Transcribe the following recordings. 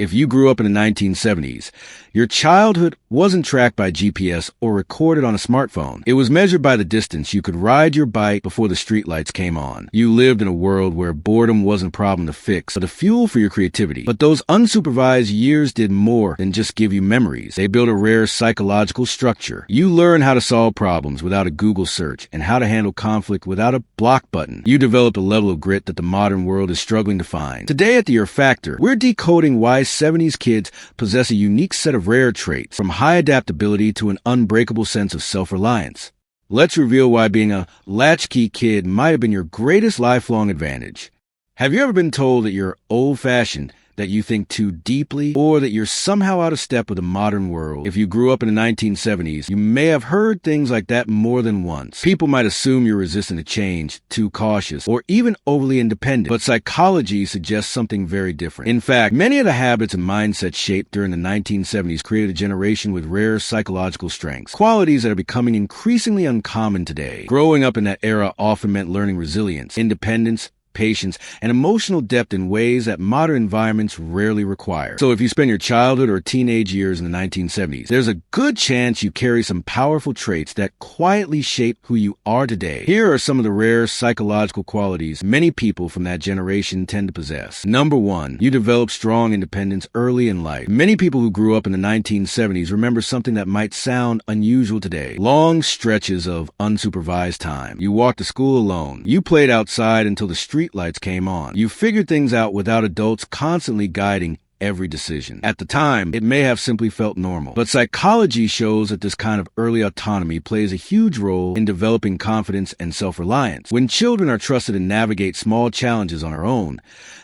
If you grew up in the 1970s, your childhood wasn't tracked by GPS or recorded on a smartphone. It was measured by the distance you could ride your bike before the streetlights came on. You lived in a world where boredom wasn't a problem to fix, but a fuel for your creativity. But those unsupervised years did more than just give you memories. They built a rare psychological structure. You learned how to solve problems without a Google search and how to handle conflict without a block button. You developed a level of grit that the modern world is struggling to find. Today at the Your Factor, we're decoding why 70s kids possess a unique set of rare traits, from high adaptability to an unbreakable sense of self-reliance. Let's reveal why being a latchkey kid might have been your greatest lifelong advantage. Have you ever been told that you're old-fashioned, that you think too deeply, or that you're somehow out of step with the modern world? If you grew up in the 1970s, you may have heard things like that more than once. People might assume you're resistant to change, too cautious, or even overly independent. But psychology suggests something very different. In fact, many of the habits and mindsets shaped during the 1970s created a generation with rare psychological strengths, qualities that are becoming increasingly uncommon today. Growing up in that era often meant learning resilience, independence, patience, and emotional depth in ways that modern environments rarely require. So if you spend your childhood or teenage years in the 1970s, there's a good chance you carry some powerful traits that quietly shape who you are today. Here are some of the rare psychological qualities many people from that generation tend to possess. Number 1, you develop strong independence early in life. Many people who grew up in the 1970s remember something that might sound unusual today: long stretches of unsupervised time. You walked to school alone. You played outside until the streetlights came on. You figured things out without adults constantly guiding every decision. At the time, it may have simply felt normal, but psychology shows that this kind of early autonomy plays a huge role in developing confidence and self-reliance. When children are trusted to navigate small challenges on their own,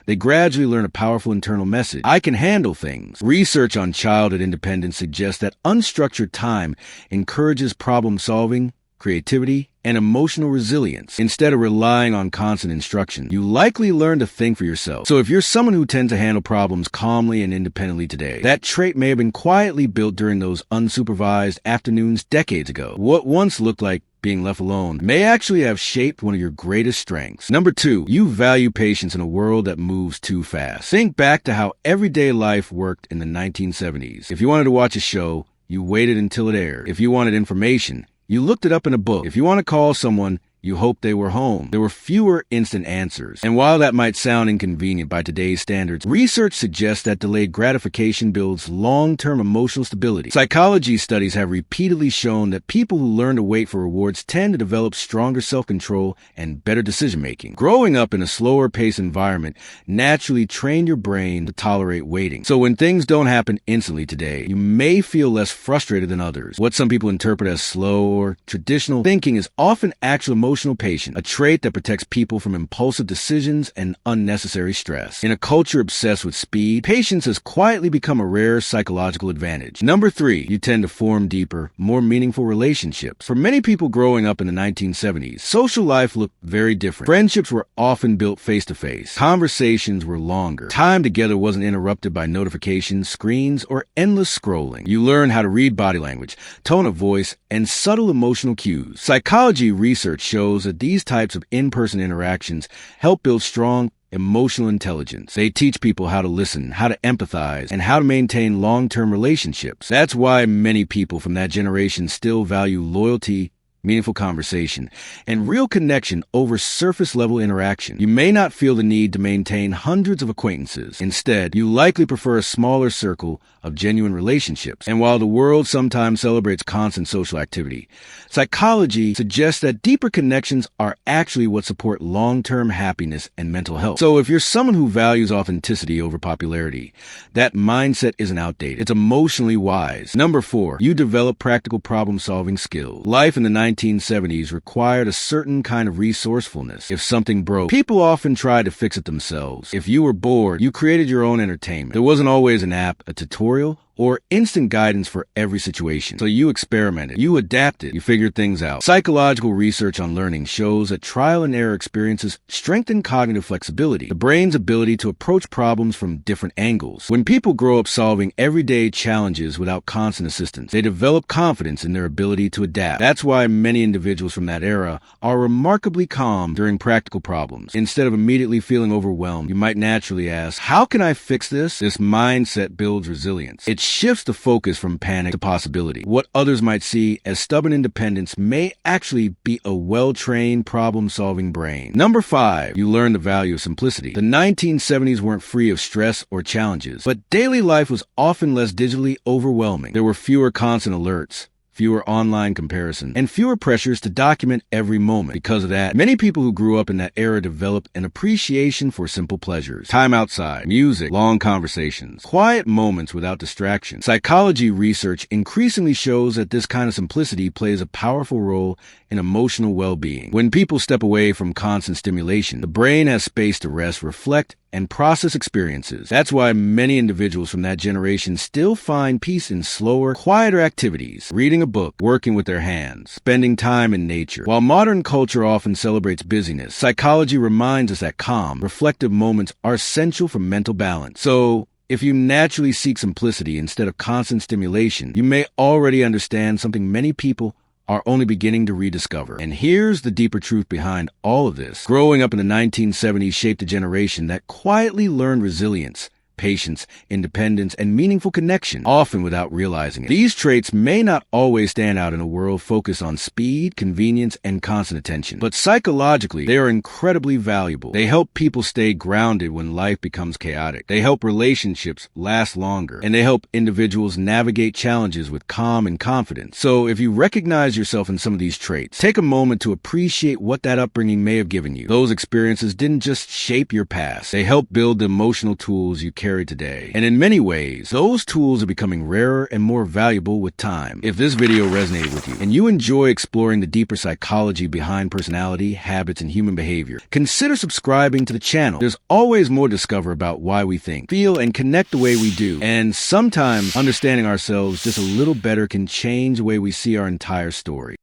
they gradually learn a powerful internal message: I can handle things. Research on childhood independence suggests that unstructured time encourages problem-solving, creativity, and emotional resilience. Instead of relying on constant instruction, you likely learn to think for yourself. So if you're someone who tends to handle problems calmly and independently today, that trait may have been quietly built during those unsupervised afternoons decades ago. What once looked like being left alone may actually have shaped one of your greatest strengths. Number 2, you value patience in a world that moves too fast. Think back to how everyday life worked in the 1970s. If you wanted to watch a show, you waited until it aired. If you wanted information, you looked it up in a book. If you want to call someone, you hoped they were home. There were fewer instant answers. And while that might sound inconvenient by today's standards, research suggests that delayed gratification builds long-term emotional stability. Psychology studies have repeatedly shown that people who learn to wait for rewards tend to develop stronger self-control and better decision-making. Growing up in a slower-paced environment naturally trained your brain to tolerate waiting. So when things don't happen instantly today, you may feel less frustrated than others. What some people interpret as slow or traditional thinking is often actual emotional patience, a trait that protects people from impulsive decisions and unnecessary stress. In a culture obsessed with speed, patience has quietly become a rare psychological advantage. Number 3, you tend to form deeper, more meaningful relationships. For many people growing up in the 1970s, social life looked very different. Friendships were often built face-to-face. Conversations were longer. Time together wasn't interrupted by notifications, screens, or endless scrolling. You learned how to read body language, tone of voice, and subtle emotional cues. Psychology research shows that these types of in-person interactions help build strong emotional intelligence. They teach people how to listen, how to empathize, and how to maintain long-term relationships. That's why many people from that generation still value loyalty, meaningful conversation, and real connection over surface-level interaction. You may not feel the need to maintain hundreds of acquaintances. Instead, you likely prefer a smaller circle of genuine relationships. And while the world sometimes celebrates constant social activity, psychology suggests that deeper connections are actually what support long-term happiness and mental health. So if you're someone who values authenticity over popularity, that mindset isn't outdated. It's emotionally wise. Number 4, you develop practical problem-solving skills. Life in the 1970s required a certain kind of resourcefulness. If something broke, people often tried to fix it themselves. If you were bored, you created your own entertainment. There wasn't always an app, a tutorial, or instant guidance for every situation. So you experimented, you adapted, you figured things out. Psychological research on learning shows that trial and error experiences strengthen cognitive flexibility, the brain's ability to approach problems from different angles. When people grow up solving everyday challenges without constant assistance, they develop confidence in their ability to adapt. That's why many individuals from that era are remarkably calm during practical problems. Instead of immediately feeling overwhelmed, you might naturally ask, how can I fix this? This mindset builds resilience. It shifts the focus from panic to possibility. What others might see as stubborn independence may actually be a well-trained problem-solving brain. Number 5, you learn the value of simplicity. The 1970s weren't free of stress or challenges, but daily life was often less digitally overwhelming. There were fewer constant alerts, fewer online comparisons, and fewer pressures to document every moment. Because of that, many people who grew up in that era developed an appreciation for simple pleasures. Time outside, music, long conversations, quiet moments without distraction. Psychology research increasingly shows that this kind of simplicity plays a powerful role in emotional well-being. When people step away from constant stimulation, the brain has space to rest, reflect, and process experiences. That's why many individuals from that generation still find peace in slower, quieter activities, reading a book, working with their hands, spending time in nature. While modern culture often celebrates busyness, psychology reminds us that calm, reflective moments are essential for mental balance. So, if you naturally seek simplicity instead of constant stimulation, you may already understand something many people are only beginning to rediscover. And here's the deeper truth behind all of this. Growing up in the 1970s shaped a generation that quietly learned resilience, patience, independence, and meaningful connection, often without realizing it. These traits may not always stand out in a world focused on speed, convenience, and constant attention, but psychologically, they are incredibly valuable. They help people stay grounded when life becomes chaotic. They help relationships last longer, and they help individuals navigate challenges with calm and confidence. So if you recognize yourself in some of these traits, take a moment to appreciate what that upbringing may have given you. Those experiences didn't just shape your past. They helped build the emotional tools you carry today. And in many ways, those tools are becoming rarer and more valuable with time. If this video resonated with you and you enjoy exploring the deeper psychology behind personality, habits, and human behavior, consider subscribing to the channel. There's always more to discover about why we think, feel, and connect the way we do. And sometimes understanding ourselves just a little better can change the way we see our entire story.